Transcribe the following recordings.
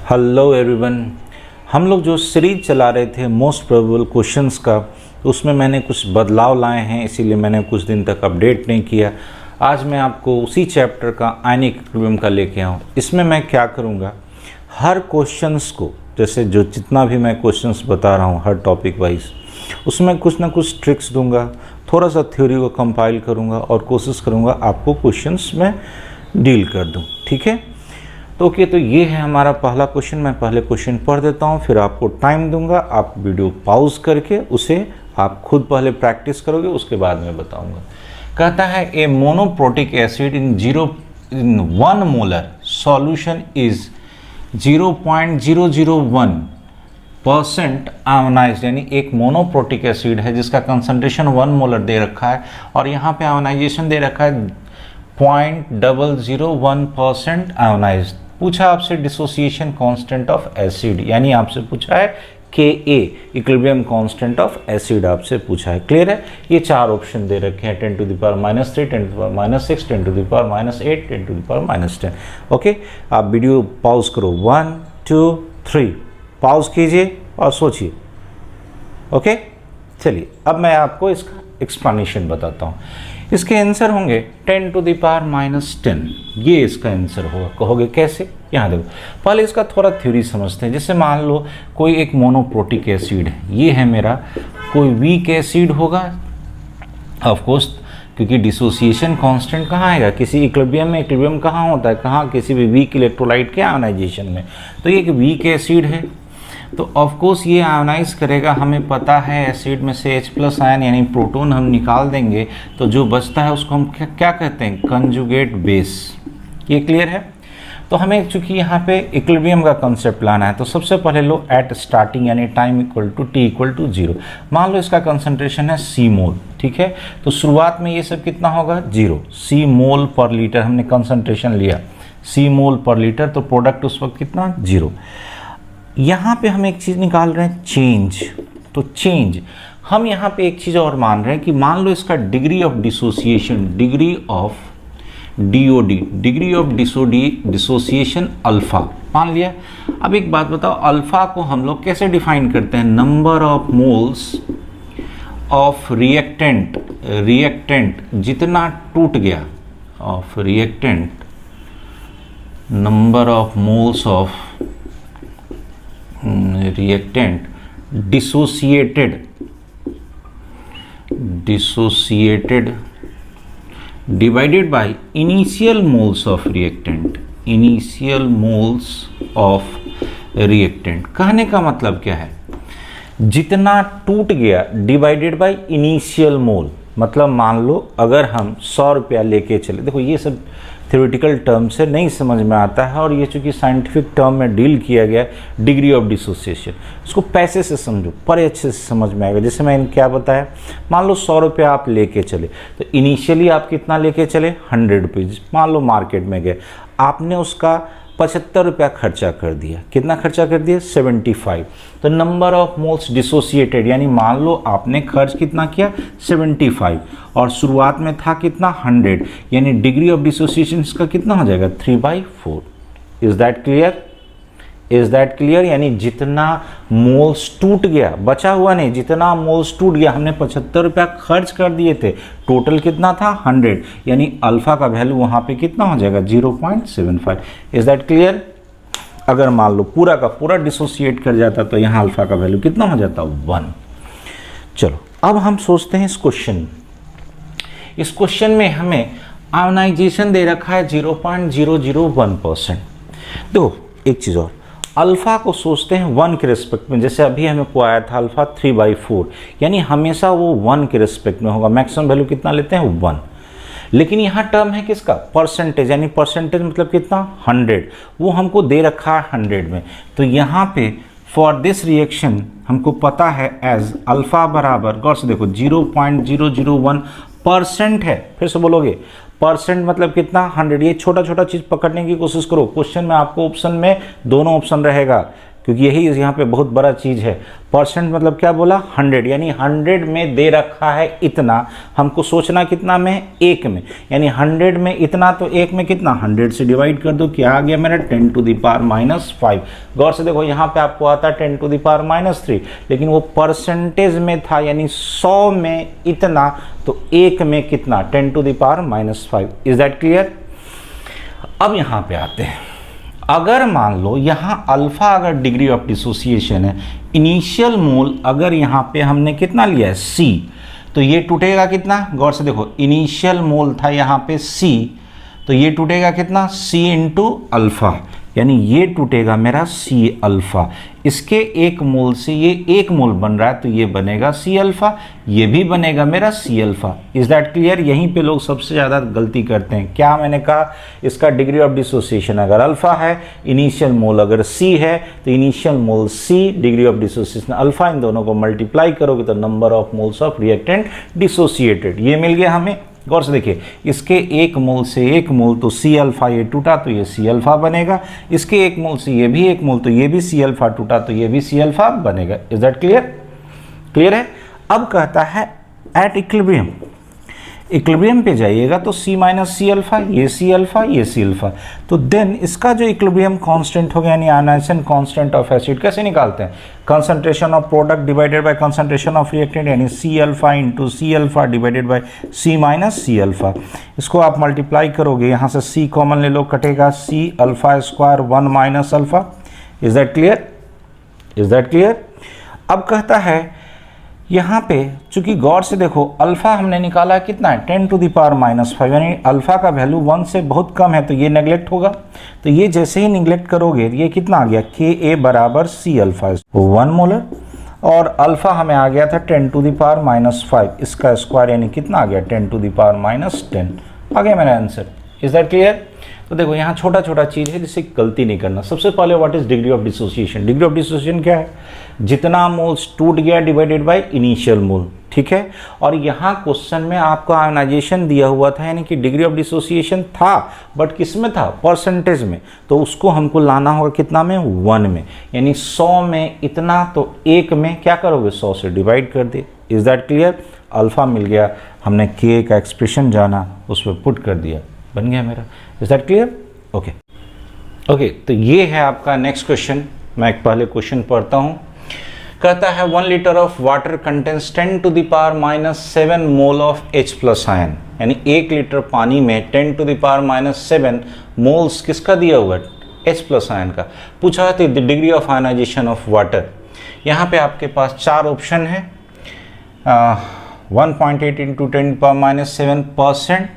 Hello everyone. हम लोग जो सीरीज चला रहे थे मोस्ट प्रोबेबल क्वेश्चंस का, उसमें मैंने कुछ बदलाव लाए हैं, इसीलिए मैंने कुछ दिन तक अपडेट नहीं किया। आज मैं आपको उसी चैप्टर का आयनिक इक्विलिब्रियम का लेके आऊँ। इसमें मैं क्या करूँगा, हर क्वेश्चंस को, जैसे जो जितना भी मैं क्वेश्चंस बता रहा हूँ हर टॉपिक वाइज, उसमें कुछ ना कुछ ट्रिक्स दूंगा, थोड़ा सा थ्योरी को कंपाइल करूँगा और कोशिश करूँगा आपको क्वेश्चंस में डील कर दूँ। ठीक है, तो ओके, तो ये है हमारा पहला क्वेश्चन। मैं पहले क्वेश्चन पढ़ देता हूँ, फिर आपको टाइम दूंगा, आप वीडियो पॉज करके उसे आप खुद पहले प्रैक्टिस करोगे, उसके बाद मैं बताऊंगा। कहता है a monoprotic acid in 1 molar solution is 0.001% ionized, यानी एक मोनोप्रोटिक एसिड है जिसका कंसंट्रेशन 1 मोलर दे रखा है और यहाँ पे आयोनाइजेशन दे रखा है 0.001% आयोनाइज्ड। पूछा आपसे डिसोसिएशन कांस्टेंट ऑफ एसिड, यानी आपसे पूछा है Ka equilibrium constant of acid आपसे पूछा है। क्लियर है? ये चार ऑप्शन दे रखे हैं, 10⁻³ 10⁻⁻6 10⁻⁸ 10⁻⁻10। ओके, आप वीडियो पॉज करो, 1 2 3 पॉज कीजिए और सोचिए। ओके, चलिए अब मैं आपको इसका एक्सप्लेनेशन बताता हूँ। इसके आंसर होंगे 10⁻⁻10, ये इसका आंसर होगा। कहोगे कैसे? यहाँ देखो, पहले इसका थोड़ा थ्योरी समझते हैं। जैसे मान लो कोई एक मोनोप्रोटिक एसिड है, ये है मेरा, कोई वीक एसिड होगा ऑफ कोर्स, क्योंकि डिसोसिएशन कांस्टेंट कहाँ आएगा, किसी इक्विलिब्रियम में। इक्विलिब्रियम कहाँ होता है, कहाँ, किसी भी वीक इलेक्ट्रोलाइट के आयोनाइजेशन में। तो ये एक वीक एसिड है, तो ऑफ कोर्स ये आयोनाइज करेगा। हमें पता है एसिड में से H+ आयन यानी प्रोटॉन हम निकाल देंगे, तो जो बचता है उसको हम क्या कहते हैं, कंजुगेट बेस। ये क्लियर है? तो हमें चूंकि यहाँ पे इक्विलिब्रियम का कंसेप्ट लाना है, तो सबसे पहले लो एट स्टार्टिंग यानी time equal to T equal to 0। मान लो इसका कंसंट्रेशन है C मोल, ठीक है, तो शुरुआत में ये सब कितना होगा, 0 C मोल पर लीटर। हमने कंसंट्रेशन लिया C मोल पर लीटर, तो प्रोडक्ट उस वक्त कितना, 0। यहाँ पे हम एक चीज़ निकाल रहे हैं, चेंज। तो चेंज हम यहाँ पे एक चीज़ और मान रहे हैं कि मान लो इसका degree of dissociation, degree of DOD, degree of dissociation alpha मान लिया। अब एक बात बताओ, अल्फा को हम लोग कैसे डिफाइन करते हैं, number of moles of reactant जितना टूट गया, of reactant, number of moles of reactant dissociated divided by initial moles of reactant, initial moles of reactant. कहने का मतलब क्या है, जितना टूट गया डिवाइडेड बाय इनिशियल मोल। मतलब मान लो अगर हम 100 रुपया लेके चले, देखो ये सब थ्योरेटिकल टर्म से नहीं समझ में आता है, और ये चूंकि साइंटिफिक टर्म में डील किया गया डिग्री ऑफ डिसोसिएशन, इसको पैसे से समझो, पर अच्छे से समझ में आएगा। जैसे मैंने क्या बताया, मान लो 100 रुपया आप लेके चले, तो इनिशियली आप कितना लेके चले, 100 रुपीज़। मान लो मार्केट में गए, आपने उसका 75 रुपया खर्चा कर दिया। कितना खर्चा कर दिया, 75। तो नंबर ऑफ मोल्स डिसोसिएटेड, यानी मान लो आपने खर्च कितना किया, 75, और शुरुआत में था कितना, 100, यानी डिग्री ऑफ डिसोसिएशन इसका कितना हो जाएगा, 3/4। Is that clear? Is that clear? यानी जितना मोल्स टूट गया, बचा हुआ नहीं, जितना मोल्स टूट गया, हमने 75 रुपया खर्च कर दिए थे, टोटल कितना था, 100, यानी अल्फा का वैल्यू वहाँ पे कितना हो जाएगा, 0.75। Is that clear? अगर मान लो पूरा का पूरा डिसोसिएट कर जाता तो यहाँ अल्फा का वैल्यू कितना हो जाता, 1। चलो अब हम सोचते हैं इस क्वेश्चन में हमें आयोनाइजेशन दे रखा है 0.001%। देखो एक चीज़ और, अल्फ़ा को सोचते हैं 1 के रिस्पेक्ट में। जैसे अभी हमें को आया था अल्फ़ा 3/4, यानी हमेशा वो 1 के रिस्पेक्ट में होगा। मैक्सिमम वैल्यू कितना लेते हैं, 1। लेकिन यहाँ टर्म है किसका, परसेंटेज, यानी परसेंटेज मतलब कितना, 100, वो हमको दे रखा है 100 में। तो यहाँ पे फॉर दिस रिएक्शन हमको पता है एज अल्फ़ा बराबर, गौर से देखो 0.001% है। फिर से बोलोगे, परसेंट मतलब कितना, 100। ये छोटा छोटा चीज़ पकड़ने की कोशिश करो। क्वेश्चन में आपको ऑप्शन में दोनों ऑप्शन रहेगा, क्योंकि यही यहाँ पे बहुत बड़ा चीज़ है। परसेंट मतलब क्या बोला, 100, यानी 100 में दे रखा है इतना, हमको सोचना कितना में, 1 में, यानी 100 में इतना तो 1 में कितना, 100 से डिवाइड कर दो, क्या आ गया मेरा 10 टू द पावर -5। गौर से देखो यहाँ पे आपको आता है 10 टू द पावर -3, लेकिन वो परसेंटेज में था, यानी 100 में इतना तो 1 में कितना, 10 to the power -5। Is that clear? अब यहाँ पे आते हैं, अगर मान लो यहाँ अल्फा अगर डिग्री ऑफ डिसोसिएशन है, इनिशियल मोल अगर यहाँ पे हमने कितना लिया है C, तो ये टूटेगा कितना, गौर से देखो इनिशियल मोल था यहाँ पे C, तो ये टूटेगा कितना, C इंटू अल्फा, यानी ये टूटेगा मेरा C अल्फा। इसके 1 मोल से ये 1 मोल बन रहा है, तो ये बनेगा C अल्फा, ये भी बनेगा मेरा C alpha. Is that clear? यहीं पे लोग सबसे ज़्यादा गलती करते हैं। क्या मैंने कहा, इसका डिग्री ऑफ डिसोसिएशन अगर अल्फा है, इनिशियल मोल अगर C है, तो initial mole C, degree of dissociation alpha, इन दोनों को मल्टीप्लाई करोगे तो number of moles of reactant dissociated, ये मिल गया हमें। गौर से देखिए, इसके 1 मोल से 1 मोल तो C अल्फा ये टूटा तो ये C अल्फा बनेगा, इसके 1 मोल से ये भी 1 मोल तो ये भी C अल्फा टूटा तो ये भी C अल्फा बनेगा। Is that clear? क्लियर है? अब कहता है एट इक्विलिब्रियम, इक्विलिब्रियम पे जाइएगा तो C माइनस C अल्फा, ये C अल्फा, ये C अल्फा, तो देन इसका जो इक्विलिब्रियम कांस्टेंट हो गया, यानी आयनाइजेशन कांस्टेंट ऑफ एसिड कैसे निकालते हैं, concentration of product divided by concentration of reactant, यानी C alpha into C alpha divided by C minus C alpha. इसको आप मल्टीप्लाई करोगे, यहाँ से C कॉमन ले लो, कटेगा C alpha square 1 minus alpha. Is that clear? Is that clear? अब कहता है यहाँ पे, चूंकि गौर से देखो अल्फा हमने निकाला है कितना है, 10 टू द पावर -5, यानी अल्फा का वैल्यू 1 से बहुत कम है, तो ये नेग्लेक्ट होगा। तो ये जैसे ही निग्लेक्ट करोगे, ये कितना आ गया, Ka बराबर C अल्फा 1 मोलर, और अल्फा हमें आ गया था 10 टू द पावर -5, इसका स्क्वायर यानी कितना आ गया, 10 टू द पावर -10 आ गया मेरा आंसर। Is that clear? तो देखो यहाँ छोटा छोटा चीज़ है जिससे गलती नहीं करना। सबसे पहले what is degree of dissociation? Degree of dissociation क्या है, जितना मोल्स टूट गया डिवाइडेड बाय इनिशियल मोल, ठीक है। और यहाँ क्वेश्चन में आपको आयोनाइजेशन दिया हुआ था, यानी कि डिग्री ऑफ डिसोसिएशन था, बट किस में था, परसेंटेज में, तो उसको हमको लाना होगा कितना में, 1 में, यानी 100 में इतना तो 1 में क्या करोगे, 100 से डिवाइड कर दे। Is that clear? अल्फा मिल गया, हमने K का एक्सप्रेशन जाना, उस पर पुट कर दिया, बन गया मेरा। Is that clear? Okay okay, तो ये है आपका नेक्स्ट क्वेश्चन। मैं एक पहले क्वेश्चन पढ़ता हूँ। कहता है 1 litre of water contains 10 to the power -7 mole of H plus ion, यानी 1 लीटर पानी में 10 टू द पावर -7 मोल्स किसका दिया हुआ है, H प्लस आयन का। पूछा है the degree of ionisation of water. यहाँ पे आपके पास 4 ऑप्शन है, 1.8 into 10 to power -7%,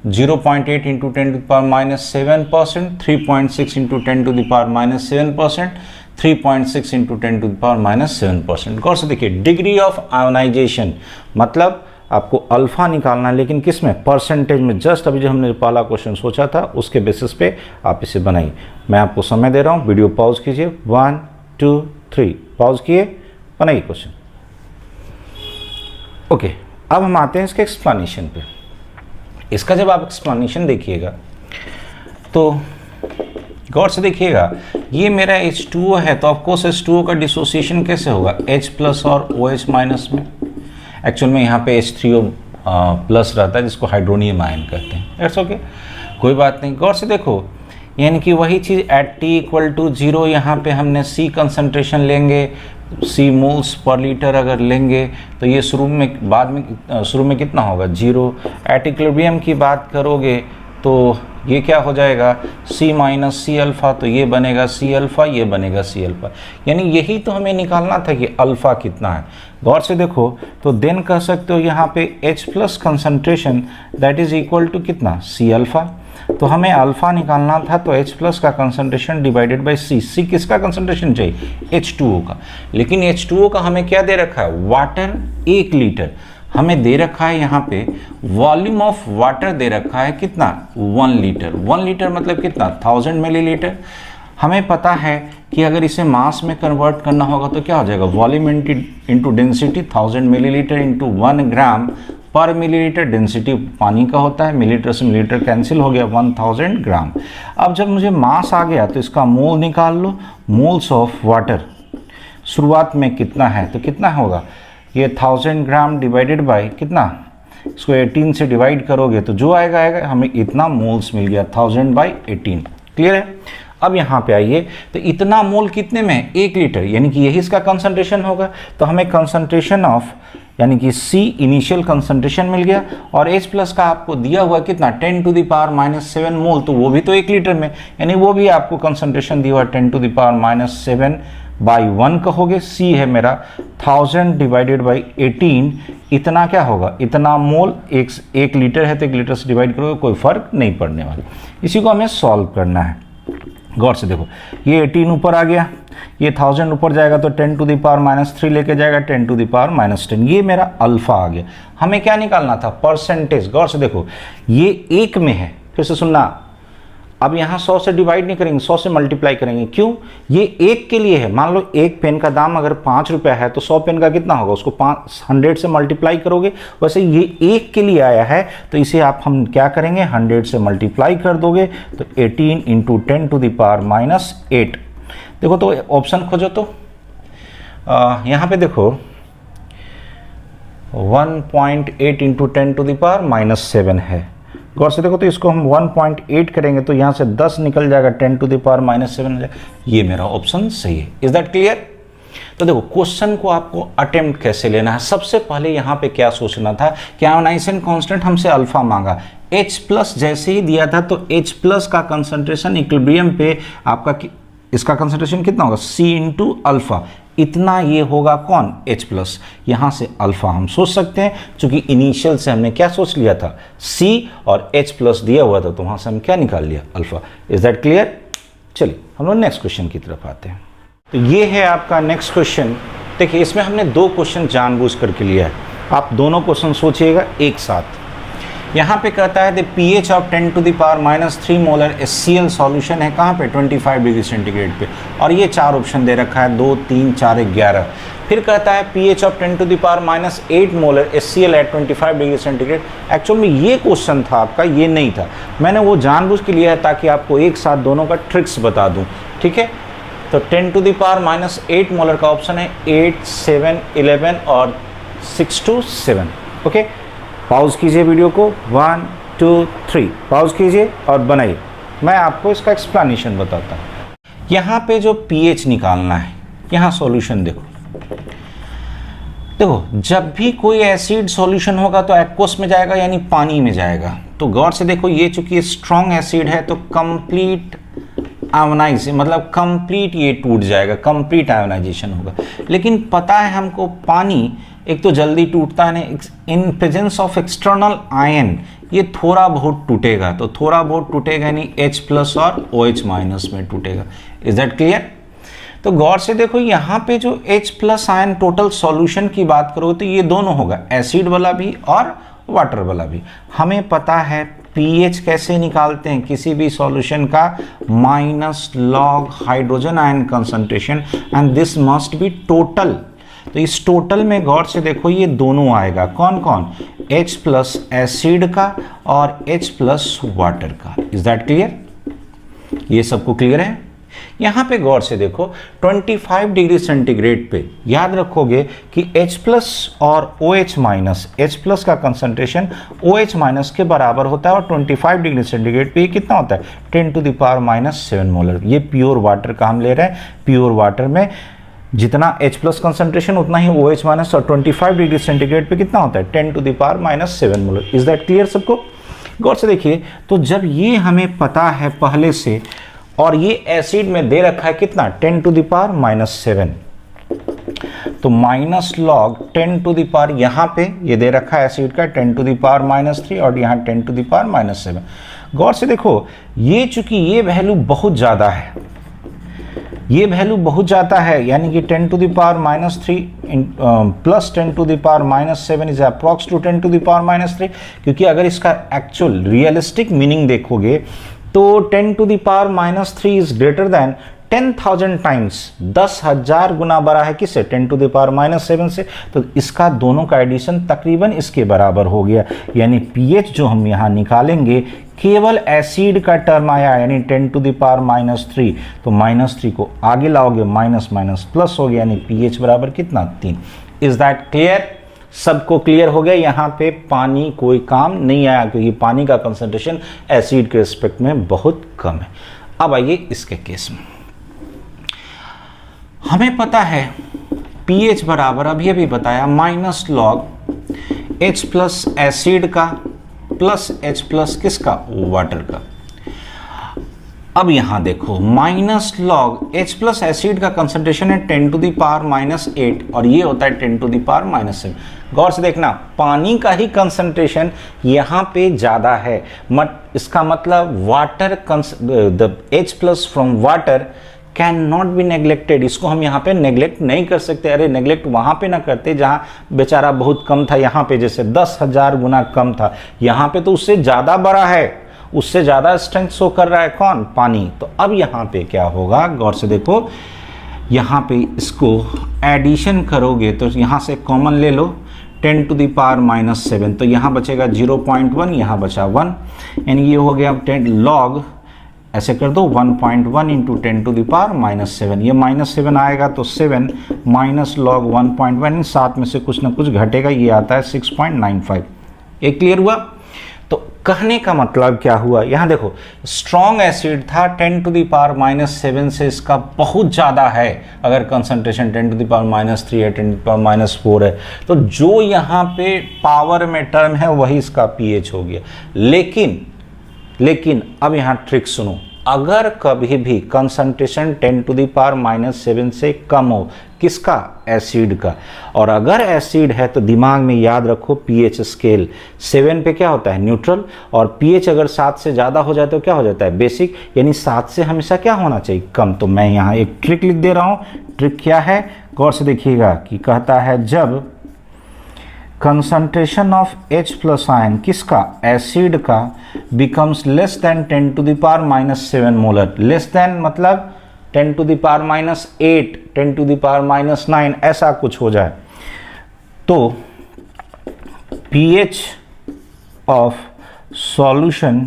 0.8 into 10 to power -7%, 3.6 into 10 to the power -7%, 3.6 into 10 to the power -7%। गौर से देखिए, डिग्री ऑफ आयोनाइजेशन मतलब आपको अल्फा निकालना है, लेकिन किस में, परसेंटेज में। जस्ट अभी जो हमने पहला क्वेश्चन सोचा था उसके बेसिस पे आप इसे बनाइए। मैं आपको समय दे रहा हूँ, वीडियो पॉज कीजिए, 1 2 3 पॉज किए, बनाइए क्वेश्चन। ओके, अब हम आते हैं इसके एक्सप्लेनेशन पे। इसका जब आप एक्सप्लेनेशन देखिएगा तो गौर से देखिएगा, ये मेरा H2O है, तो ऑफकोर्स H2O का डिसोसिएशन कैसे होगा, H प्लस और OH माइनस में। एक्चुअल में यहाँ पे H3O प्लस रहता है, जिसको हाइड्रोनियम आयन कहते हैं। इट्स ओके, कोई बात नहीं। गौर से देखो, यानी कि वही चीज़ एट T = 0, यहाँ पे हमने C कंसंट्रेशन लेंगे, C मोल्स पर लीटर अगर लेंगे तो ये शुरू में कितना होगा, 0। एट इक्विलिब्रियम की बात करोगे तो ये क्या हो जाएगा, C माइनस C अल्फा, तो ये बनेगा C अल्फा, ये बनेगा C अल्फा। यानी यही तो हमें निकालना था कि अल्फा कितना है। गौर से देखो तो देन कह सकते हो यहाँ पे H plus concentration that is equal to कितना, C अल्फा। तो हमें अल्फा निकालना था, तो H प्लस का concentration divided by C। C किसका कंसंट्रेशन चाहिए, H2O का। लेकिन H2O का हमें क्या दे रखा है, वाटर 1 लीटर हमें दे रखा है। यहाँ पे वॉल्यूम ऑफ वाटर दे रखा है कितना, 1 लीटर। 1 लीटर मतलब कितना, 1000 मिलीलीटर। हमें पता है कि अगर इसे मास में कन्वर्ट करना होगा तो क्या हो जाएगा, volume into density 1000 millilitre into 1 ग्राम पर मिलीलीटर डेंसिटी पानी का होता है, मिलीलीटर से मिलीलीटर कैंसिल हो गया, 1000 ग्राम। अब जब मुझे मास आ गया तो इसका मोल निकाल लो, मोल्स ऑफ वाटर शुरुआत में कितना है, तो कितना होगा ये 1000 ग्राम डिवाइडेड बाय कितना, इसको 18 से डिवाइड करोगे तो जो आएगा आएगा, हमें इतना मोल्स मिल गया 1000/18। क्लियर है। अब यहाँ पे आइए, तो इतना मोल कितने में, 1 लीटर, यानी कि यही इसका कंसंट्रेशन होगा। तो हमें कंसंट्रेशन ऑफ यानी कि C इनिशियल कंसंट्रेशन मिल गया, और H प्लस का आपको दिया हुआ कितना 10⁻⁻7 मोल, तो वो भी तो 1 लीटर में, यानी वो भी आपको कंसंट्रेशन दिया हुआ 10⁻7/1 कहोगे। C है मेरा 1000/18, इतना क्या होगा, इतना मोल, 1 लीटर है तो 1 लीटर से डिवाइड करोगे, कोई फर्क नहीं पड़ने वाला। इसी को हमें सॉल्व करना है। गौर से देखो, ये 18 ऊपर आ गया, ये 1000 ऊपर जाएगा तो 10⁻³ लेके जाएगा 10⁻10, ये मेरा अल्फा आ गया। हमें क्या निकालना था, परसेंटेज। गौर से देखो, ये 1 में है, फिर से सुनना, अब यहाँ 100 से डिवाइड नहीं करेंगे, 100 से मल्टीप्लाई करेंगे। क्यों, ये 1 के लिए है। मान लो एक पेन का दाम अगर 5 रुपया है तो 100 पेन का कितना होगा, उसको 100 से मल्टीप्लाई करोगे। वैसे ये 1 के लिए आया है तो इसे आप हम क्या करेंगे, 100 से मल्टीप्लाई कर दोगे तो 18 × 10⁻8। देखो तो ऑप्शन खोजो, तो यहाँ पे देखो 1.8 × 10⁻7 है। गौर से देखो, तो इसको हम 1.8 करेंगे तो यहाँ से 10 निकल जाएगा, 10⁻7 हो जाएगा। ये मेरा ऑप्शन सही है। Is that clear. तो देखो, क्वेश्चन को आपको अटेम्प्ट कैसे लेना है, सबसे पहले यहाँ पे क्या सोचना था कि आयोनाइजेशन कांस्टेंट हमसे अल्फा मांगा, H प्लस जैसे ही दिया था तो H प्लस का कंसंट्रेशन इक्विलिब्रियम पे आपका इसका कंसंट्रेशन कितना होगा, C × अल्फा, इतना ये होगा कौन, H प्लस। यहाँ से अल्फा हम सोच सकते हैं, क्योंकि इनिशियल से हमने क्या सोच लिया था, C और H प्लस दिया हुआ था, तो वहाँ से हम क्या निकाल लिया, अल्फा। Is that clear. चलिए हम लोग नेक्स्ट क्वेश्चन की तरफ आते हैं। तो ये है आपका नेक्स्ट क्वेश्चन। देखिए, इसमें हमने 2 क्वेश्चन जानबूझ करके लिया है, आप दोनों क्वेश्चन सोचिएगा एक साथ। यहाँ पे कहता है the pH of 10⁻³ molar HCl solution है कहाँ पे, 25 डिग्री सेंटीग्रेड पे, और ये 4 ऑप्शन दे रखा है, 2, 3, 4, 11। फिर कहता है pH of 10⁻8 molar HCl at 25 degree centigrade. Actual में ये क्वेश्चन था आपका, ये नहीं था, मैंने वो जानबूझ के लिया है ताकि आपको एक साथ दोनों का ट्रिक्स बता दूँ। ठीक है, तो 10⁻8 मोलर का ऑप्शन है 8, 7, 11 और 6 to 7। ओके, पॉज कीजिए वीडियो को, 1, 2, 3 पॉज कीजिए और बनाइए, मैं आपको इसका एक्सप्लेनेशन बताता हूँ। यहाँ पे जो pH निकालना है, यहाँ सॉल्यूशन देखो, जब भी कोई एसिड सॉल्यूशन होगा तो एक्वस में जाएगा, यानी पानी में जाएगा। तो गौर से देखो, ये चूंकि स्ट्रॉन्ग एसिड है तो कंप्लीट आयोनाइज, मतलब कंप्लीट ये टूट जाएगा, कंप्लीट आयोनाइजेशन होगा। लेकिन पता है हमको, पानी एक तो जल्दी टूटता है, in presence of external ion ये थोड़ा बहुत टूटेगा, तो थोड़ा बहुत टूटेगा यानी H प्लस और OH माइनस में टूटेगा। Is that clear. तो गौर से देखो, यहाँ पे जो H plus ion total solution की बात करो तो ये दोनों होगा, एसिड वाला भी और वाटर वाला भी। हमें पता है pH कैसे निकालते हैं किसी भी सॉल्यूशन का, -log hydrogen ion concentration, and this must be total. तो इस टोटल में गौर से देखो, ये दोनों आएगा, कौन कौन, H प्लस एसिड का और H प्लस वाटर का। इज दैट क्लियर, ये सबको क्लियर है। यहाँ पे गौर से देखो, 25 डिग्री सेंटीग्रेड पे याद रखोगे कि H प्लस और OH माइनस, H प्लस का कंसंट्रेशन OH माइनस के बराबर होता है, और 25 डिग्री सेंटीग्रेड पे कितना होता है, 10⁻7 मोलर। ये प्योर वाटर का हम ले रहे हैं, प्योर वाटर में जितना H प्लस कंसंट्रेशन उतना ही OH माइनस, और 25 डिग्री सेंटीग्रेड पे कितना होता है, 10⁻7 मोलर। इज दैट क्लियर सबको। गौर से देखिए, तो जब ये हमें पता है पहले से, और ये एसिड में दे रखा है कितना, 10⁻7, तो -log 10⁻, यहाँ पे ये दे रखा है एसिड का 10⁻3 और यहाँ 10⁻7। गौर से देखो, ये चूंकि ये वैल्यू बहुत ज़्यादा है, ये वैल्यू बहुत ज़्यादा है, यानी कि 10⁻3 प्लस 10⁻7 इज अप्रॉक्स टू 10⁻3, क्योंकि अगर इसका एक्चुअल रियलिस्टिक मीनिंग देखोगे तो 10⁻3 इज ग्रेटर देन 10,000 टाइम्स, 10,000 गुना बड़ा है किससे, 10⁻⁻7 से। तो इसका दोनों का एडिशन तकरीबन इसके बराबर हो गया। यानी पीएच जो हम यहाँ निकालेंगे, केवल एसिड का टर्म आया यानी 10⁻³ तो -3 को आगे लाओगे, माइनस माइनस प्लस हो गया, यानी पीएच बराबर कितना, 3। Is that clear? सबको क्लियर हो गया? यहाँ पे पानी कोई काम नहीं आया क्योंकि पानी का कंसंट्रेशन एसिड के रिस्पेक्ट में बहुत कम है। अब आइए इसके केस में, हमें पता है pH बराबर अभी अभी बताया -log H प्लस एसिड का प्लस H प्लस किसका, वाटर का। अब यहां देखो -log H प्लस एसिड का कंसंट्रेशन है 10⁻⁻8 और ये होता है 10⁻⁷। गौर से देखना, पानी का ही कंसंट्रेशन यहां पे ज्यादा है, इसका मतलब water the H plus from water can not be neglected. इसको हम यहाँ पे नेग्लेक्ट नहीं कर सकते। अरे नेग्लेक्ट वहाँ पे ना करते जहाँ बेचारा बहुत कम था, यहाँ पे जैसे 10,000 गुना कम था, यहाँ पे तो उससे ज़्यादा बड़ा है, उससे ज़्यादा स्ट्रेंथ शो कर रहा है कौन, पानी। तो अब यहाँ पे क्या होगा, गौर से देखो, यहाँ पे इसको एडिशन करोगे तो यहाँ से कॉमन ले लो 10⁻⁻7, तो यहाँ बचेगा 0.1, यहाँ बचा 1, यानी ये हो गया 10 log, ऐसे कर दो 1.1 इंटू 10⁻⁻7, ये -7 आएगा तो 7 माइनस log 1.1, 7 में से कुछ ना कुछ घटेगा, ये आता है 6.95। एक क्लियर हुआ? तो कहने का मतलब क्या हुआ, यहाँ देखो स्ट्रॉन्ग एसिड था 10⁻⁻7 से इसका बहुत ज़्यादा है, अगर कंसंट्रेशन 10⁻⁻3 है, 10⁻⁻4 है, तो जो यहाँ पे पावर में टर्म है वही इसका पीएच हो गया। लेकिन अब यहाँ ट्रिक सुनो, अगर कभी भी कंसंट्रेशन 10⁻⁻7 से कम हो, किसका, एसिड का, और अगर एसिड है तो दिमाग में याद रखो पीएच स्केल 7 पे क्या होता है, न्यूट्रल, और पीएच अगर 7 से ज़्यादा हो जाए तो क्या हो जाता है, बेसिक, यानी 7 से हमेशा क्या होना चाहिए, कम। तो मैं यहाँ एक ट्रिक लिख दे रहा हूँ। ट्रिक क्या है, गौर से देखिएगा कि कहता है जब concentration of H plus ion किसका, एसिड का, becomes less than 10⁻⁻7 molar, less than मतलब 10⁻⁻8, 10⁻⁻9 ऐसा कुछ हो जाए, तो pH ऑफ सॉल्यूशन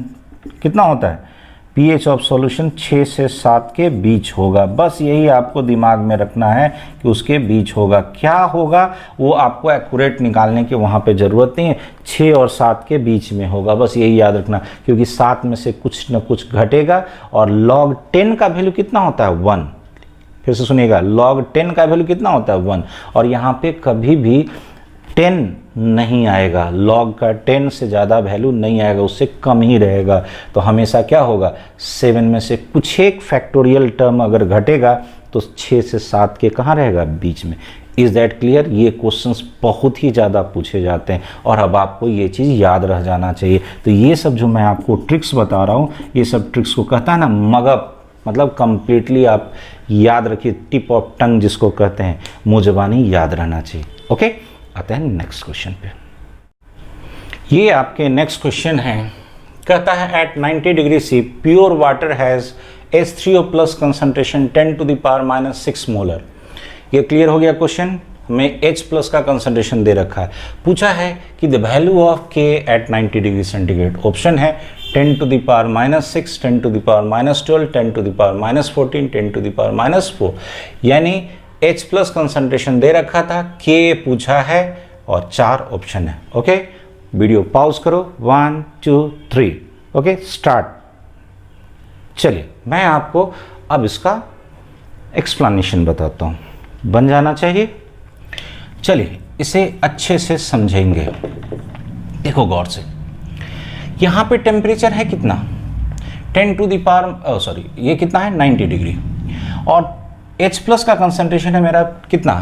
कितना होता है, pH ऑफ सॉल्यूशन 6 से 7 के बीच होगा। बस यही आपको दिमाग में रखना है कि उसके बीच होगा। क्या होगा वो आपको एक्यूरेट निकालने की वहाँ पे ज़रूरत नहीं है, 6 और 7 के बीच में होगा, बस यही याद रखना, क्योंकि 7 में से कुछ न कुछ घटेगा। और log 10 का वैल्यू कितना होता है, 1। फिर से सुनिएगा, log 10 का वैल्यू कितना होता है, 1, और यहाँ पे कभी भी 10 नहीं आएगा, log का 10 से ज़्यादा वैल्यू नहीं आएगा, उससे कम ही रहेगा। तो हमेशा क्या होगा, 7 में से कुछ एक फैक्टोरियल टर्म अगर घटेगा तो 6 से 7 के कहाँ रहेगा, बीच में। Is that clear? ये क्वेश्चंस बहुत ही ज़्यादा पूछे जाते हैं और अब आपको ये चीज़ याद रह जाना चाहिए। तो ये सब जो मैं आपको ट्रिक्स बता रहा हूँ, ये सब ट्रिक्स को कहता है ना मगअप, मतलब कंप्लीटली आप याद रखिए, टिप ऑफ टंग जिसको कहते हैं, मुँह ज़बानी याद रहना चाहिए। ओके, आते हैं नेक्स्ट क्वेश्चन पे। ये आपके नेक्स्ट क्वेश्चन है, कहता है at 90 degree C pure water has H3O plus concentration 10⁻⁻6 molar. ये क्लियर हो गया क्वेश्चन? हमें H प्लस का कंसंट्रेशन दे रखा है, पूछा है कि the value of K at 90 degree centigrade. Option है 10⁻⁻6, 10⁻⁻12, 10⁻⁻14, 10⁻⁻4, यानी H प्लस कंसंट्रेशन दे रखा था, K पूछा है और 4 ऑप्शन है। ओके, वीडियो पॉज करो, 1 2 3, ओके स्टार्ट। चलिए मैं आपको अब इसका एक्सप्लेनेशन बताता हूँ, बन जाना चाहिए। चलिए इसे अच्छे से समझेंगे। देखो गौर से, यहाँ पे टेम्परेचर है कितना, 10⁻, ये कितना है 90 डिग्री, और H प्लस का कंसंट्रेशन है मेरा कितना,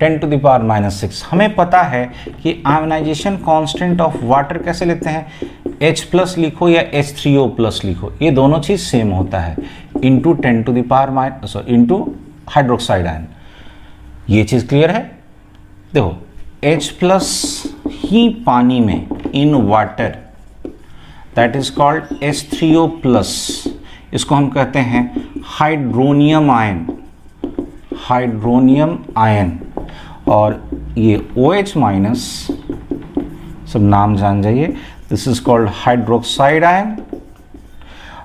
10⁻⁻6। हमें पता है कि आयोनाइजेशन कांस्टेंट ऑफ वाटर कैसे लेते हैं, H प्लस लिखो या H3O प्लस लिखो, ये दोनों चीज़ सेम होता है, इंटू इंटू हाइड्रोक्साइड आयन। ये चीज़ क्लियर है? देखो H प्लस ही पानी में in water, that is called H3O plus, इसको हम कहते हैं हाइड्रोनियम आयन, हाइड्रोनियम आयन। और ये OH माइनस, सब नाम जान जाइए, this is called hydroxide ion.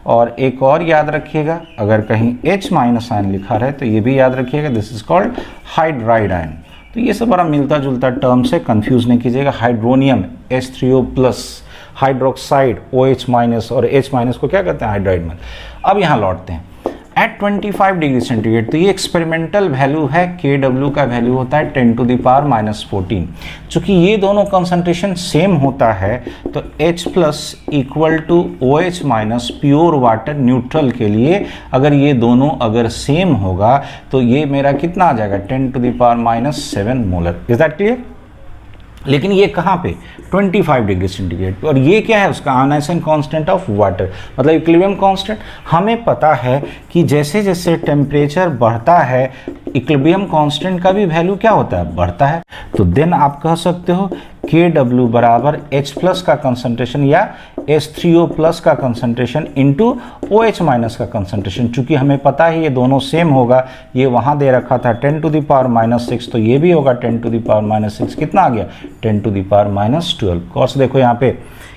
और एक और याद रखिएगा, अगर कहीं H माइनस आयन लिखा रहे तो ये भी याद रखिएगा, this is called hydride ion. तो ये सब बड़ा मिलता जुलता टर्म से कंफ्यूज नहीं कीजिएगा। Hydronium H3O plus, hydroxide OH minus, और H माइनस को क्या कहते हैं, हाइड्राइड में। अब यहाँ लौटते हैं एट 25 डिग्री सेंटीग्रेड। तो ये एक्सपेरिमेंटल वैल्यू है, KW का वैल्यू होता है 10⁻⁻14। चूंकि ये दोनों कंसंट्रेशन सेम होता है तो H plus equal to OH minus pure water neutral के लिए अगर ये दोनों अगर सेम होगा तो ये मेरा कितना आ जाएगा, 10⁻⁷ मोलर। Is that clear? लेकिन ये कहाँ पे, 25 डिग्री सेंटीग्रेड पे। और ये क्या है, उसका आयोनाइजेशन कांस्टेंट ऑफ वाटर, मतलब इक्विलिब्रियम कांस्टेंट। हमें पता है कि जैसे जैसे टेम्परेचर बढ़ता है इक्विलिब्रियम कांस्टेंट का भी वैल्यू क्या होता है, बढ़ता है। तो देन आप कह सकते हो KW बराबर H प्लस का कंसंट्रेशन या H3O प्लस का कंसंट्रेशन इंटू OH माइनस का कंसंट्रेशन। चूंकि हमें पता है ये दोनों सेम होगा, ये वहाँ दे रखा था 10⁻⁻6, तो ये भी होगा 10⁻⁻6। कितना आ गया, 10⁻⁻12। कोर्स देखो यहाँ पे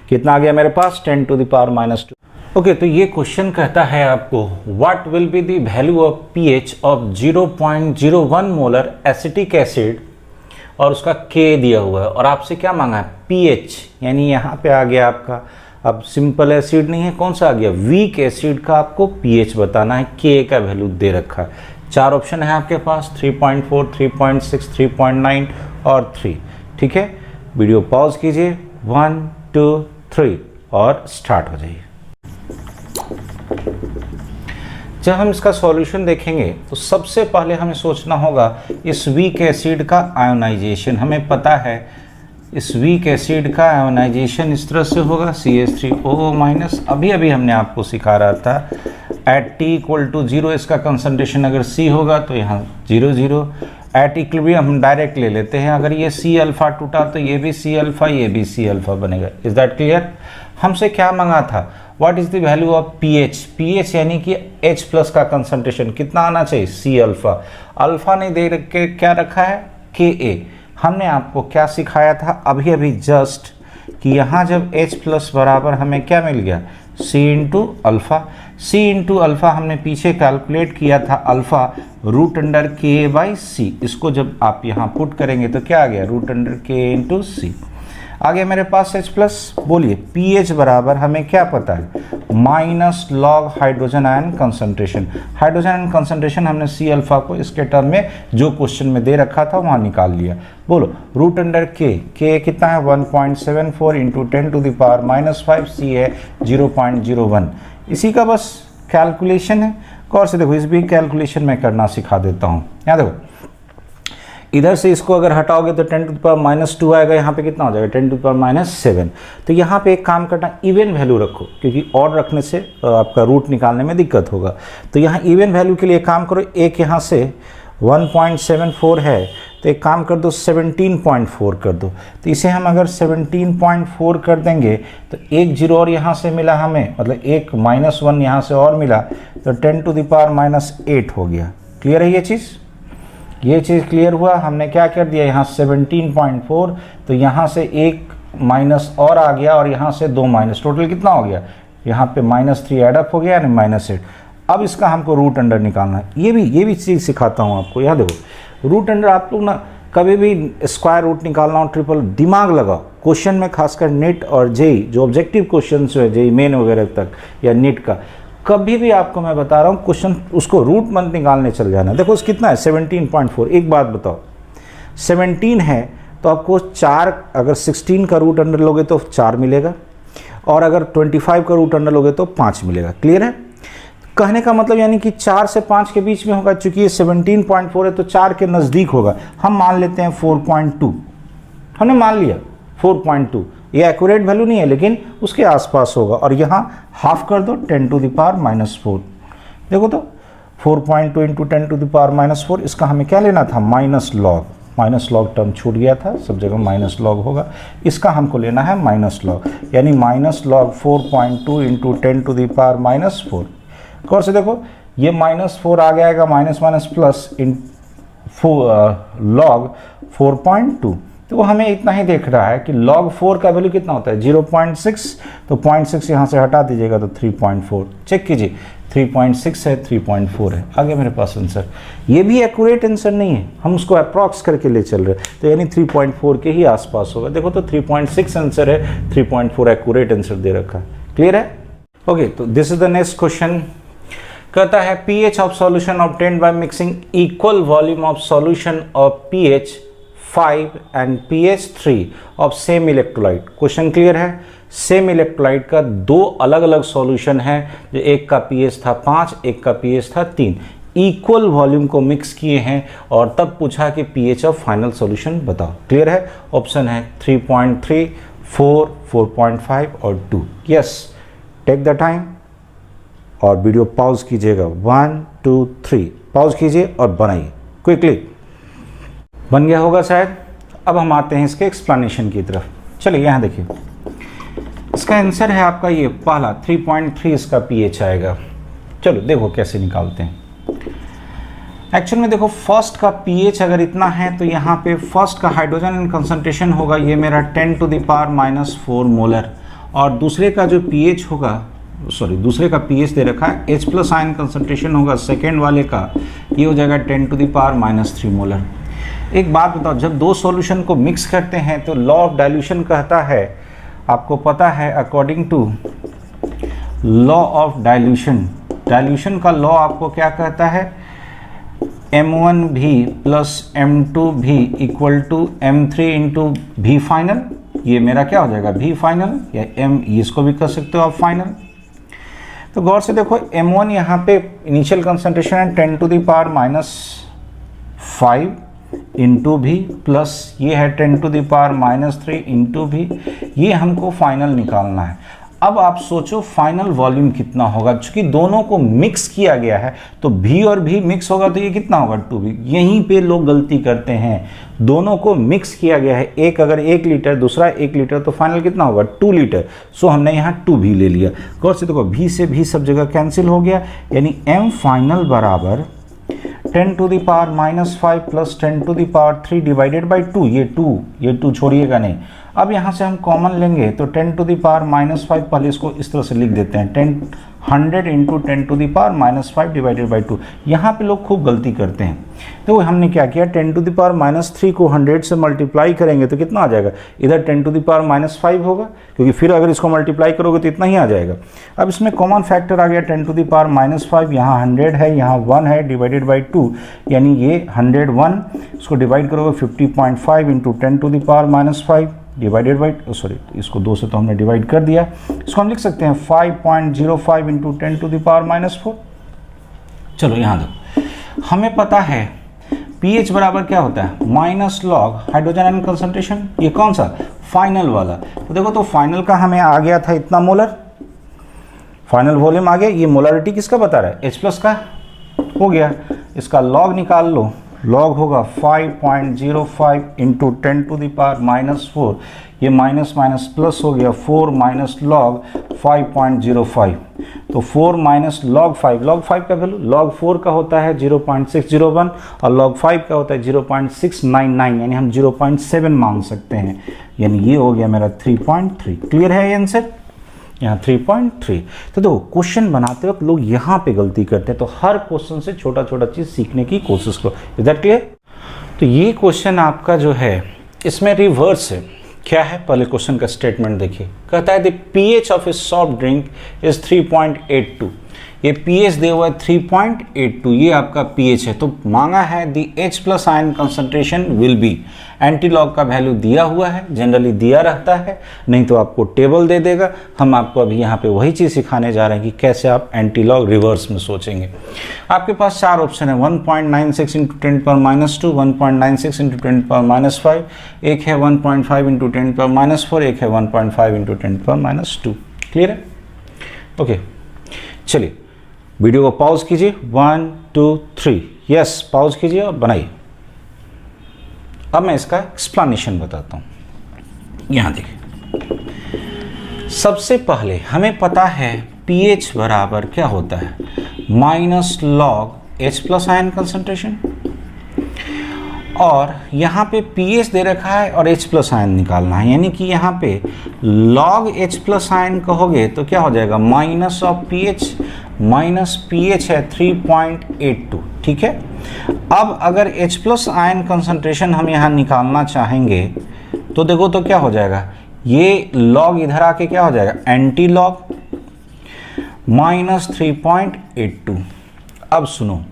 कितना आ गया मेरे पास, 10⁻⁻2। ओके, तो ये क्वेश्चन कहता है आपको what will be the value of pH of 0.01 molar acetic acid, और उसका K दिया हुआ है और आपसे क्या मांगा है, pH, यानी यहाँ पे आ गया आपका, अब सिंपल एसिड नहीं है, कौन सा आ गया, वीक एसिड का आपको pH बताना है। K का वैल्यू दे रखा है, 4 ऑप्शन है आपके पास, 3.4, 3.6, 3.9 और 3। ठीक है, वीडियो पॉज कीजिए, 1 2 3 और स्टार्ट हो जाइए। जब हम इसका सॉल्यूशन देखेंगे तो सबसे पहले हमें सोचना होगा इस वीक एसिड का आयोनाइजेशन। हमें पता है इस वीक एसिड का आयोनाइजेशन इस तरह से होगा, CH3O माइनस। अभी अभी हमने आपको सिखा रहा था एट T इक्वल टू 0 इसका कंसंट्रेशन अगर C होगा तो यहाँ 0 0। एट इक्विलिब्रियम हम डायरेक्ट ले लेते हैं, अगर ये C अल्फा टूटा तो ये भी C अल्फा, ये भी C अल्फा बनेगा। Is that clear? हमसे क्या मांगा था, what is the value of pH, pH यानी कि H प्लस का कंसंट्रेशन कितना आना चाहिए, C अल्फा। अल्फा ने दे के क्या रखा है, Ka। हमने आपको क्या सिखाया था अभी अभी जस्ट, कि यहाँ जब H प्लस बराबर हमें क्या मिल गया, C into alpha. C into alpha हमने पीछे कैलकुलेट किया था, अल्फा √Ka/C। इसको जब आप यहाँ पुट करेंगे तो क्या आ गया, √K इंटू C। आगे मेरे पास H प्लस, बोलिए pH बराबर हमें क्या पता है, minus log hydrogen ion concentration. Hydrogen ion concentration हमने C अल्फा को इसके टर्म में जो क्वेश्चन में दे रखा था वहाँ निकाल लिया। बोलो √K, K कितना है 1.74 इंटू 10⁻⁻5, C है 0.01। इसी का बस कैलकुलेशन है। और से देखो इस भी कैलकुलेशन में करना सिखा देता हूँ। यहाँ देखो इधर से इसको अगर हटाओगे तो 10⁻⁻2 आएगा, यहाँ पे कितना हो जाएगा 10⁻⁷। तो यहाँ पे एक काम करना, इवन वैल्यू रखो, क्योंकि और रखने से आपका रूट निकालने में दिक्कत होगा। तो यहाँ इवन वैल्यू के लिए काम करो, एक यहाँ से 1.74 है तो एक काम कर दो 17.4 कर दो। तो इसे हम अगर 17.4 कर देंगे तो एक जीरो और यहाँ से मिला हमें, मतलब एक -1 यहाँ से और मिला, तो 10⁻⁸ हो गया। क्लियर है ये चीज़? ये चीज़ क्लियर हुआ। हमने क्या कर दिया, यहाँ 17.4, तो यहाँ से एक माइनस और आ गया और यहाँ से 2 माइनस, टोटल कितना हो गया, यहाँ पे -3 एडअप हो गया यानी -8। अब इसका हमको रूट अंडर निकालना है। ये भी चीज़ सिखाता हूँ आपको। यहाँ देखो रूट अंडर, आप लोग ना कभी भी स्क्वायर रूट निकालना हो, ट्रिपल, दिमाग लगाओ। क्वेश्चन में खासकर नेट और जेई जो ऑब्जेक्टिव क्वेश्चन है, जेई मेन वगैरह तक या नेट का, कभी भी आपको मैं बता रहा हूँ क्वेश्चन उसको रूट मत निकालने चल जाना। देखो उस कितना है 17.4। एक बात बताओ, 17 है तो आपको 4, अगर 16 का रूट अंडर लोगे तो 4 मिलेगा, और अगर 25 का रूट अंडर लोगे तो 5 मिलेगा। क्लियर है? कहने का मतलब यानी कि 4 से 5 के बीच में होगा। चूंकि ये 17.4 है तो 4 के नज़दीक होगा। हम मान लेते हैं 4.2, हमने मान लिया 4.2। ये एक्यूरेट वैल्यू नहीं है लेकिन उसके आसपास होगा। और यहाँ हाफ कर दो 10⁻⁻4। देखो तो 4.2 इंटू 10⁻⁻4, इसका हमें क्या लेना था, माइनस लॉग टर्म छूट गया था, सब जगह माइनस लॉग होगा। इसका हमको लेना है माइनस लॉग, यानी -log 4.2 इंटू 10⁻⁻4। गौर से देखो, ये -4 आ जाएगा, माइनस माइनस प्लस इन log 4.2। तो वो हमें इतना ही देख रहा है कि log 4 का वैल्यू कितना होता है 0.6, तो 0.6 यहाँ से हटा दीजिएगा तो 3.4। चेक कीजिए, 3.6 है, 3.4 है, आ गया मेरे पास आंसर। ये भी एक्यूरेट आंसर नहीं है, हम उसको अप्रॉक्स करके ले चल रहे हैं, तो यानी 3.4 के ही आसपास होगा। देखो तो 3.6 आंसर है, 3.4 एक्यूरेट आंसर दे रखा है। क्लियर है? ओके, तो this is the next question. कहता है pH of solution obtained by mixing equal volume of solution of pH 5 and pH 3 of same electrolyte. Question clear है? सेम इलेक्ट्रोलाइट का दो अलग अलग सॉल्यूशन है, जो एक का pH था 5, एक का pH था 3, इक्वल वॉल्यूम को मिक्स किए हैं और तब पूछा कि pH ऑफ फाइनल सॉल्यूशन बताओ। क्लियर है? ऑप्शन है 3.3, 4, 4.5 और 2। यस, टेक द टाइम और वीडियो पॉज कीजिएगा। 1 2 3 पॉज कीजिए और बनाइए क्विकली। बन गया होगा शायद। अब हम आते हैं इसके एक्सप्लेनेशन की तरफ। चलिए यहाँ देखिए, इसका आंसर है आपका ये पहला 3.3 इसका pH आएगा। चलो देखो कैसे निकालते हैं। एक्चुअल में देखो, फर्स्ट का pH अगर इतना है तो यहाँ पे फर्स्ट का हाइड्रोजन कंसंट्रेशन होगा ये मेरा 10⁻⁴ मोलर, और दूसरे का जो pH होगा, सॉरी दूसरे का pH दे रखा है, H+ आयन कंसंट्रेशन होगा सेकेंड वाले का, ये हो जाएगा 10⁻³ मोलर। एक बात बताओ, जब दो सॉल्यूशन को मिक्स करते हैं तो लॉ ऑफ डाइल्यूशन कहता है, आपको पता है according to law of dilution, dilution का लॉ आपको क्या कहता है, M1V + M2V = M3 × V final. ये मेरा क्या हो जाएगा V फाइनल, या M, इसको भी कर सकते हो आप फाइनल। तो गौर से देखो, M1 यहाँ पे इनिशियल कंसंट्रेशन है 10⁻⁵ × V प्लस ये है 10⁻³ × V, ये हमको फाइनल निकालना है। अब आप सोचो फाइनल वॉल्यूम कितना होगा, चूंकि दोनों को मिक्स किया गया है तो V और V मिक्स होगा तो ये कितना होगा 2V। यहीं पे लोग गलती करते हैं, दोनों को मिक्स किया गया है, एक अगर 1 लीटर दूसरा 1 लीटर तो फाइनल कितना होगा 2 लीटर। सो हमने यहाँ 2V ले लिया। गौर से देखो, V से V सब जगह कैंसिल हो गया, यानी M फाइनल बराबर 10⁻⁵ + 10⁻³ डिवाइडेड बाई 2, ये 2 छोड़िएगा नहीं। अब यहाँ से हम कॉमन लेंगे तो 10⁻⁵, पहले इसको इस तरह से लिख देते हैं, 100 × 10⁻⁵ डिवाइडेड बाई 2। यहाँ पे लोग खूब गलती करते हैं। तो हमने क्या किया, 10⁻³ को 100 से मल्टीप्लाई करेंगे तो कितना आ जाएगा, इधर 10⁻⁵ होगा, क्योंकि फिर अगर इसको मल्टीप्लाई करोगे तो इतना ही आ जाएगा। अब इसमें कॉमन फैक्टर आ गया 10⁻⁵, यहाँ 100 है, यहाँ 1 है, डिवाइडेड बाई 2, यानी ये 101, इसको डिवाइड करोगे 50.5 × 10⁻⁵ डिवाइडेड बाई, सॉरी इसको 2 से तो हमने डिवाइड कर दिया, इसको हम लिख सकते हैं 5.05 × 10⁻⁴। चलो यहाँ देखो, हमें पता है pH बराबर क्या होता है, -log हाइड्रोजन आयन कंसंट्रेशन, ये कौन सा फाइनल वाला। तो देखो, तो फाइनल का हमें आ गया था इतना मोलर, फाइनल वॉल्यूम आ गया, ये मोलरिटी किसका बता रहा है, H+ का हो गया। इसका log निकाल लो, log होगा 5.05 × 10⁻⁴, ये माइनस माइनस प्लस हो गया, 4 - log 5.05, तो 4 - log 5, log 5 का वैल्यू log 4 का होता है 0.601 और log 5 का होता है 0.699, यानी हम 0.7 मान सकते हैं, यानी ये हो गया मेरा 3.3। क्लियर है ये आंसर, यहाँ 3.3। तो देखो, क्वेश्चन बनाते वक्त लोग यहाँ पे गलती करते हैं, तो हर क्वेश्चन से छोटा छोटा चीज़ सीखने की कोशिश करो। Is that clear? तो ये क्वेश्चन आपका जो है इसमें रिवर्स है। क्या है, पहले क्वेश्चन का स्टेटमेंट देखिए। कहता है the pH of A soft drink is 3.82, ये pH दे हुआ है 3.82, ये आपका pH है। तो मांगा है दी H+ ion concentration will be, anti log का वैल्यू दिया हुआ है, जनरली दिया रहता है, नहीं तो आपको टेबल दे देगा। हम आपको अभी यहाँ पे वही चीज़ सिखाने जा रहे हैं कि कैसे आप एंटी लॉग रिवर्स में सोचेंगे। आपके पास 4 ऑप्शन है, 1.96 × 10⁻², 1.96 × 10⁻5, एक है 1.5 × 10⁻⁴, एक है 1.5 × 10⁻²। क्लियर है? ओके, चलिए वीडियो को पॉज कीजिए, 1 2 3, यस पॉज कीजिए और बनाइए। अब मैं इसका एक्सप्लेनेशन बताता हूं। यहां देखिए, सबसे पहले हमें पता है pH बराबर क्या होता है, minus log H plus ion concentration, और यहाँ पे pH दे रखा है और H प्लस आयन निकालना है, यानी कि यहाँ पे log H प्लस आयन कहोगे तो क्या हो जाएगा, minus of pH, minus pH है 3.82, ठीक है। अब अगर H प्लस आयन कंसंट्रेशन हम यहाँ निकालना चाहेंगे तो देखो तो क्या हो जाएगा, ये log इधर आके क्या हो जाएगा, एंटी लॉग माइनस 3.82। अब सुनो,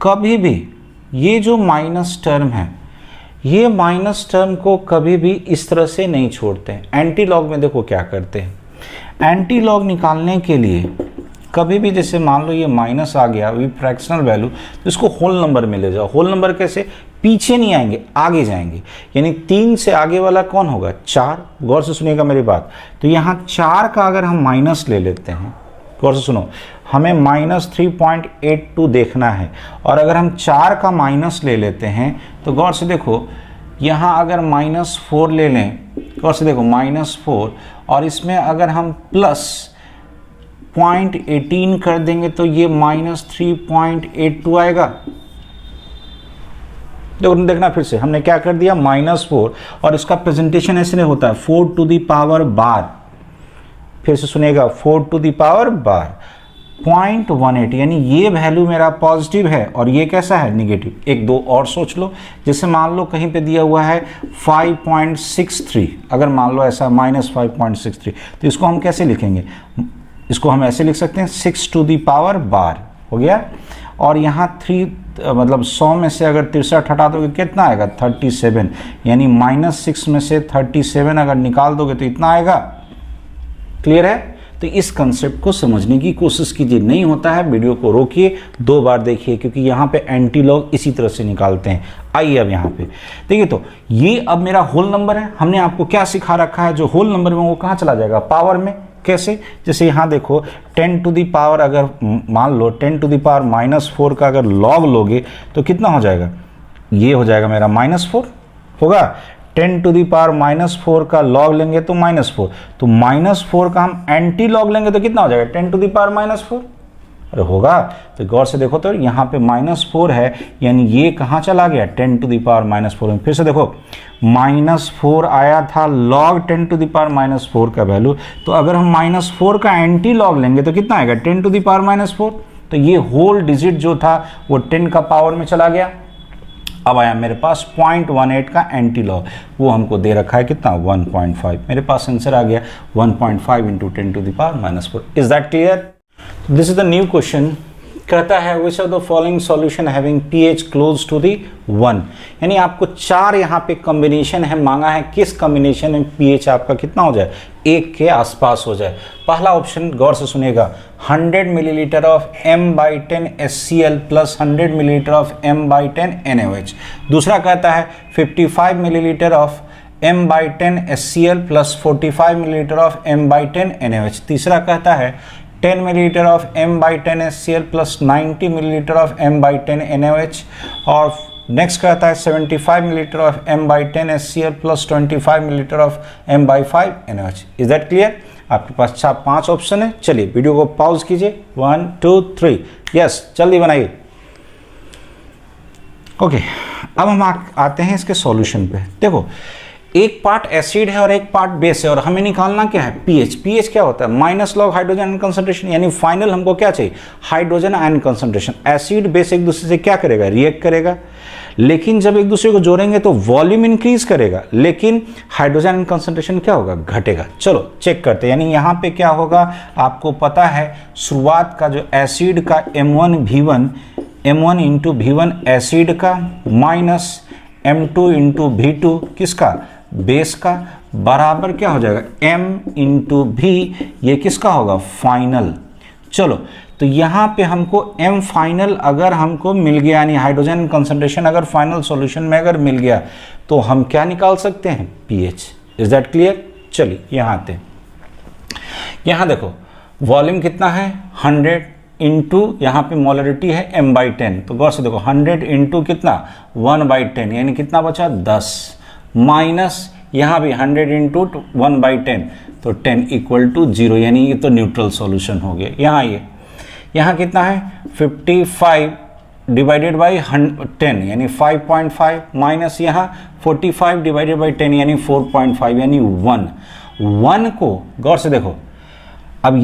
कभी भी ये जो माइनस टर्म है, ये माइनस टर्म को कभी भी इस तरह से नहीं छोड़ते हैं। एंटी लॉग में देखो क्या करते हैं, एंटी लॉग निकालने के लिए कभी भी जैसे मान लो ये माइनस आ गया विद फ्रैक्शनल वैल्यू, तो इसको होल नंबर में ले जाओ। होल नंबर कैसे, पीछे नहीं आएंगे आगे जाएंगे, यानी 3 से आगे वाला कौन होगा, 4। गौर से सुनिएगा मेरी बात, तो यहाँ 4 का अगर हम माइनस ले लेते हैं, गौर से सुनो, हमें माइनस 3.82 देखना है, और अगर हम 4 का माइनस ले लेते हैं तो गौर से देखो, यहाँ अगर -4 ले लें, गौर से देखो -4, और इसमें अगर हम प्लस 0.18 कर देंगे तो ये -3.82 आएगा। देखो देखना फिर से, हमने क्या कर दिया, -4, और इसका प्रेजेंटेशन ऐसे नहीं होता है, 4 टू द पावर बार, फिर से सुनेगा 4 टू द पावर बार 0.18, यानी ये वैल्यू मेरा पॉजिटिव है और ये कैसा है, निगेटिव। एक दो और सोच लो, जैसे मान लो कहीं पे दिया हुआ है 5.63, अगर मान लो ऐसा -5.63, तो इसको हम कैसे लिखेंगे, इसको हम ऐसे लिख सकते हैं 6 टू द पावर बार, हो गया। और यहाँ 3 मतलब 100 में से अगर 63 हटा दोगे कितना आएगा, 37, यानी -6 में से 37 अगर निकाल दोगे तो इतना आएगा। क्लियर है? तो इस कंसेप्ट को समझने की कोशिश कीजिए, नहीं होता है वीडियो को रोकिए, 2 बार देखिए, क्योंकि यहाँ पे एंटी लॉग इसी तरह से निकालते हैं। आइए अब यहाँ पे देखिए, तो ये अब मेरा होल नंबर है। हमने आपको क्या सिखा रखा है, जो होल नंबर में वो कहाँ चला जाएगा, पावर में। कैसे, जैसे यहाँ देखो 10 टू द पावर, अगर मान लो 10 टू द पावर -4 का अगर लॉग लोगे तो कितना हो जाएगा, ये हो जाएगा मेरा -4 होगा। 10 टू द पावर -4 का लॉग लेंगे तो -4, तो -4 का हम एंटी लॉग लेंगे तो कितना हो जाएगा, 10 टू द पावर -4, अरे होगा। तो गौर से देखो तो यहाँ पे -4 है, यानी ये कहाँ चला गया, 10 टू द पावर -4 में। फिर से देखो -4 आया था लॉग 10 टू द पावर -4 का वैल्यू, तो अगर हम -4 का एंटी लॉग लेंगे तो कितना आएगा, 10 टू द पावर -4, तो ये होल डिजिट जो था वो 10 का पावर में चला गया। अब आया मेरे पास 0.18 का एंटी लॉग, वो हमको दे रखा है कितना, 1.5। मेरे पास आंसर आ गया 1.5 into 10 to the power -4। Is that clear? This is the new question. कहता है which of the following solution having pH close to the 1, यानी आपको 4 यहाँ पे कॉम्बिनेशन है, मांगा है किस कॉम्बिनेशन में pH आपका कितना हो जाए, 1 के आसपास हो जाए। पहला ऑप्शन गौर से सुनिएगा, 100 millilitre of M/10 HCl plus 100 millilitre of M/10 NaOH। दूसरा कहता है 55 millilitre of M/10 HCl plus 45 millilitre of M/10 NaOH। तीसरा कहता है 10 millilitre of M/10 HCl plus 90 millilitre of M/10 NaOH। और नेक्स्ट कहता है 75 millilitre of M/10 HCl plus 25 millilitre of M/5 NaOH। Is that clear? आपके पास 5 option है। चलिए video को पॉज कीजिए, 1 2 3, यस जल्दी बनाइए। ओके, अब हम आते हैं इसके सॉल्यूशन पे। देखो, एक पार्ट एसिड है और एक पार्ट बेस है, और हमें निकालना क्या है, pH। pH क्या होता है, minus log hydrogen ion concentration, यानी फाइनल हमको क्या चाहिए, hydrogen ion concentration. Acid base एक दूसरे से क्या करेगा, रिएक्ट करेगा, लेकिन जब एक दूसरे को जोड़ेंगे तो वॉल्यूम इंक्रीज करेगा, लेकिन हाइड्रोजन आयन कंसंट्रेशन क्या होगा, घटेगा। चलो चेक करते हैं, यानी यहाँ पे क्या होगा, आपको पता है शुरुआत का जो एसिड का M1 इंटू V1 एसिड का माइनस M2 इंटू V2 किसका, बेस का, बराबर क्या हो जाएगा, M इंटू V, ये किसका होगा, फाइनल। चलो तो यहाँ पे हमको M फाइनल अगर हमको मिल गया, यानी हाइड्रोजन कंसंट्रेशन अगर फाइनल सॉल्यूशन में अगर मिल गया, तो हम क्या निकाल सकते हैं, pH। Is that clear? चलिए यहाँ आते हैं। यहाँ देखो वॉल्यूम कितना है, 100 इंटू यहाँ पे मोलरिटी है M/10, तो गौर से देखो 100 इंटू कितना, 1/10, यानी कितना बचा, 10, माइनस यहाँ भी 100 इंटू 1/10, तो 10 इक्वल टू 0, यानी ये तो न्यूट्रल सॉल्यूशन हो गया। यहाँ ये यहाँ कितना है 55 डिवाइडेड बाई 10 यानी 5.5 माइनस यहाँ 45 डिवाइडेड बाई 10 यानी 4.5 यानी 1 को गौर से देखो, अब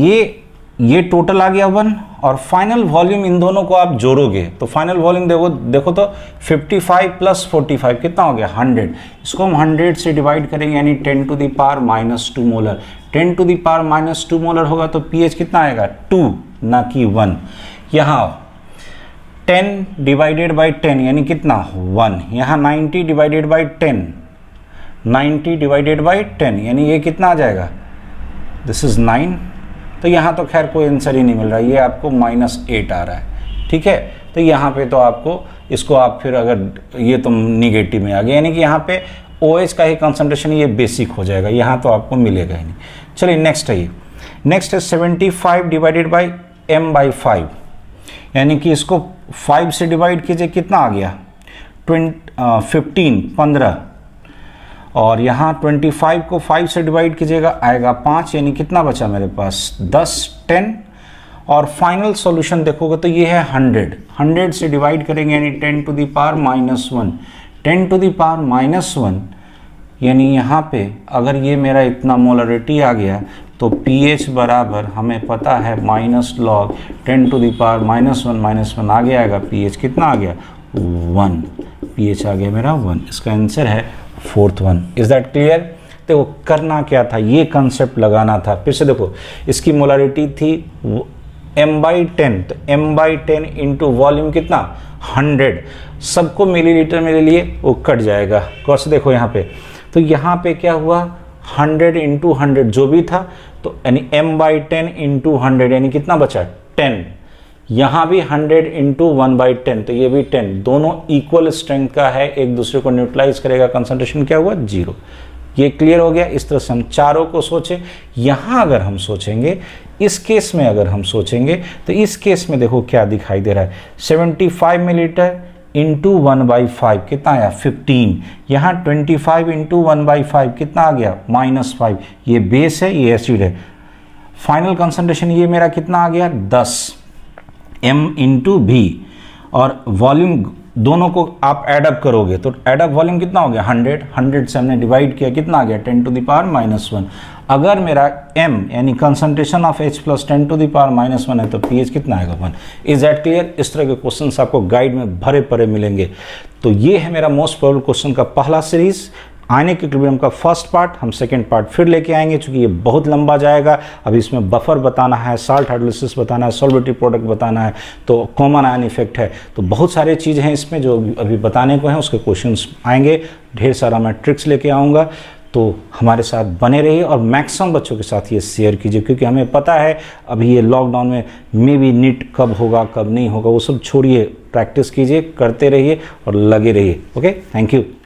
ये टोटल आ गया 1 और फाइनल वॉल्यूम इन दोनों को आप जोड़ोगे तो फाइनल वॉल्यूम देखो तो 55 प्लस 45 कितना हो गया 100। इसको हम 100 से डिवाइड करेंगे यानी 10 to the power -2 molar. 10 to the power -2 molar होगा तो pH कितना आएगा 2 ना कि 1। यहाँ 10 डिवाइडेड बाई 10 यानी कितना 1। यहाँ 90 डिवाइडेड बाई 10 90 डिवाइडेड बाई 10 यानी ये कितना आ जाएगा, दिस इज 9। तो यहाँ तो खैर कोई आंसर ही नहीं मिल रहा, ये आपको -8 आ रहा है। ठीक है, तो यहाँ पे तो आपको इसको आप फिर अगर ये तो निगेटिव में आ गया यानी कि यहाँ पे OH का ही कंसंट्रेशन ये बेसिक हो जाएगा, यहाँ तो आपको मिलेगा ही नहीं। चलिए नेक्स्ट है, ये नेक्स्ट है 75 डिवाइडेड बाई m/5 यानी कि इसको 5 से डिवाइड कीजिए कितना आ गया 15 और यहाँ 25 को 5 से डिवाइड कीजिएगा आएगा 5 यानी कितना बचा मेरे पास 10 10 और फाइनल सॉल्यूशन देखोगे तो ये है 100 से डिवाइड करेंगे यानी 10 to the power -1 10 to the power -1 यानी यहाँ पे अगर ये मेरा इतना मोलरिटी आ गया तो pH बराबर हमें पता है -log 10 टू द पावर -1 आगे आएगा pH कितना आ गया 1 pH आ गया मेरा 1। इसका आंसर है 4th one. Is that clear? तो करना क्या था, ये कंसेप्ट लगाना था। फिर से देखो इसकी मोलारिटी थी m/10 तो m/10 इंटू वॉल्यूम कितना 100, सबको मिलीलीटर में ले लिए वो कट जाएगा। कौन से देखो यहाँ पे, तो यहाँ पे क्या हुआ 100 इंटू 100 जो भी था तो यानी m/10 इंटू 100 यानी कितना बचा 10। यहाँ भी 100 इंटू 1/10 तो ये भी 10, दोनों इक्वल स्ट्रेंथ का है, एक दूसरे को न्यूट्रलाइज करेगा, कंसंट्रेशन क्या हुआ 0। ये क्लियर हो गया। इस तरह से हम चारों को सोचे। यहाँ अगर हम सोचेंगे इस केस में, अगर हम सोचेंगे तो इस केस में देखो क्या दिखाई दे रहा है 75 मिलीलीटर इंटू 1/5 कितना आया 15। यहाँ 25 इंटू 1/5 कितना आ गया -5। ये बेस है, ये एसिड है। फाइनल कंसंट्रेशन ये मेरा कितना आ गया 10 m इंटू भी और वॉल्यूम दोनों को आप एडअप करोगे तो एडअप वॉल्यूम कितना हो गया 100 से हमने डिवाइड किया कितना आ गया 10 टू द पावर -1। अगर मेरा m यानी concentration of H plus 10 to the power -1 है तो pH कितना आएगा 1। Is that clear? इस तरह के क्वेश्चंस आपको गाइड में भरे पड़े मिलेंगे। तो ये है मेरा मोस्ट प्रोबेबल क्वेश्चन का पहला सीरीज। आने के इक्विलिब्रियम का फर्स्ट पार्ट, हम सेकंड पार्ट फिर लेके आएंगे क्योंकि ये बहुत लंबा जाएगा। अभी इसमें बफर बताना है, साल्ट हाइड्रोलिसिस बताना है, सॉल्वेटिव प्रोडक्ट बताना है, तो कॉमन आयन इफेक्ट है, तो बहुत सारे चीज़ हैं इसमें जो अभी बताने को हैं। उसके क्वेश्चंस आएंगे, ढेर सारा मैं ट्रिक्स लेके आऊँगा। तो हमारे साथ बने रहिए और मैक्सिमम बच्चों के साथ ये शेयर कीजिए क्योंकि हमें पता है अभी ये लॉकडाउन में मे बी नीट कब होगा कब नहीं होगा वो सब छोड़िए, प्रैक्टिस कीजिए, करते रहिए और लगे रहिए। Okay, thank you.